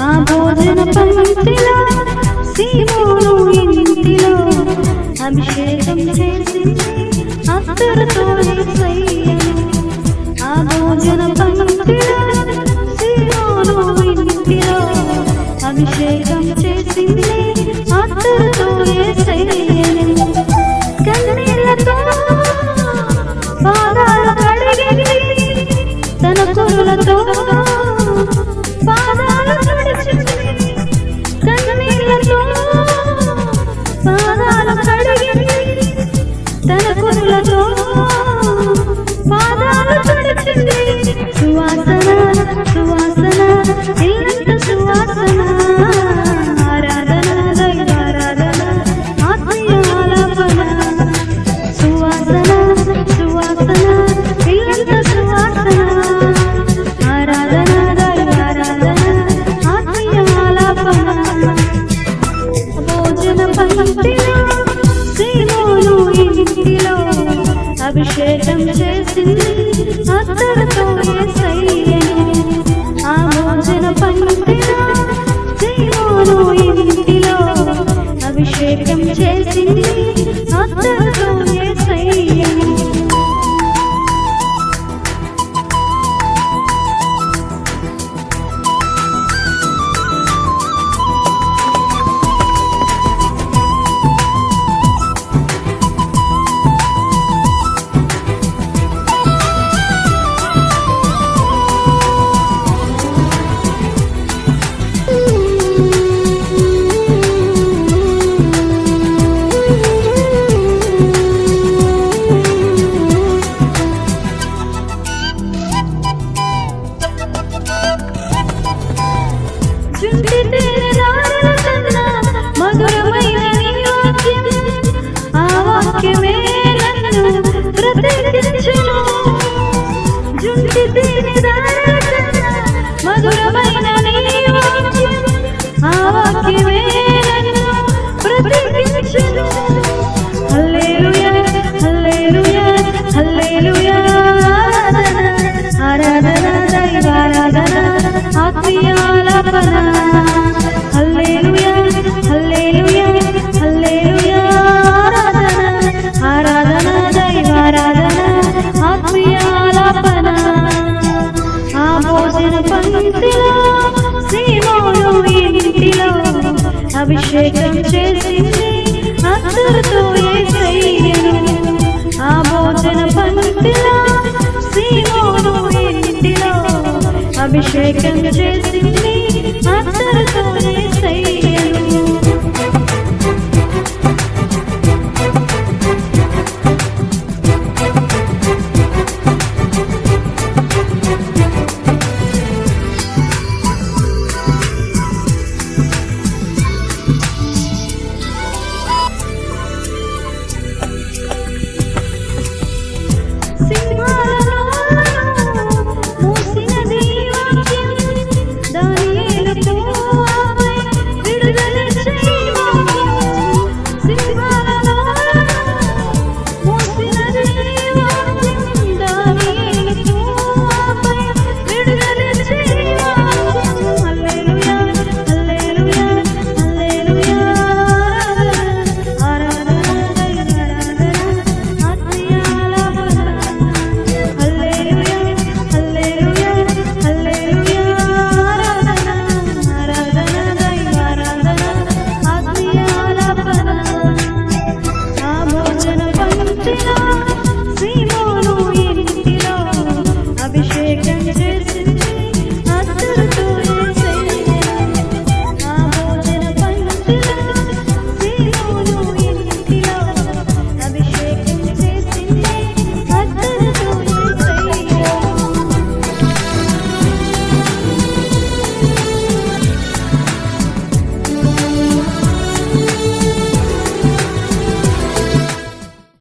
ఆ భోజన పంక్తిలో సీమోను ఇంటిలో అభిషేకం చేసింది అత్తరుతో యేసయ్యను. ఆ భోజన పంక్తిలో సీమోను ఇంటిలో అభిషేకం చేసింది అత్తరుతో యేసయ్యను. కన్నీళ్లతో పాదాలు కడిగింది తన కురులతో పాదాలు తుడిచింది. కన్నీళ్లతో పాదాలు కడిగింది తన కురులతో పాదాలు తుడిచింది. సువాసన సువాసన ఇల్లంత సువాసన ఆరాధన దైవారాధన ఆత్మీయ ఆలాపన. సువాసన సువాసన ఇల్లంత సువాసన ఆరాధన దైవారాధన ఆత్మీయ ఆలాపన. భోజన పంక్తిలో సీమోను ఇంటిలో అభిషేకం చేసింది అత్తరుతో యేసయ్యను. ఆ భోజన పంక్తిలో సీమోను ఇంటిలో అభిషేకం చేసింది అత్తరుతో యేసయ్యను. జుంటి తేనెదారుల కన్నా మధురమైన నీ వాక్యం, ఆ వాక్యమే నన్ను బ్రతికించును. జుంటి తేనెదారుల కన్నా మధురమైన నీ వాక్యం, ఆ వాక్యమే నన్ను బ్రతికించును. హల్లెలూయా హల్లెలూయా హల్లెలూయా ఆరాధన దైవారాధన ఆత్మీయ ఆలాపన. హల్లెలూయా హల్లెలూయా హల్లెలూయా ఆరాధన దైవారాధన ఆత్మీయ ఆలాపన. ఆ భోజన పంక్తిలో సీమోను ఇంటిలో అభిషేకం చేసింది అత్తరుతో యేసయ్యను. ఆ భోజన పంక్తిలో సీమోను ఇంటిలో అభిషేకం చేసింది అత్తరుతో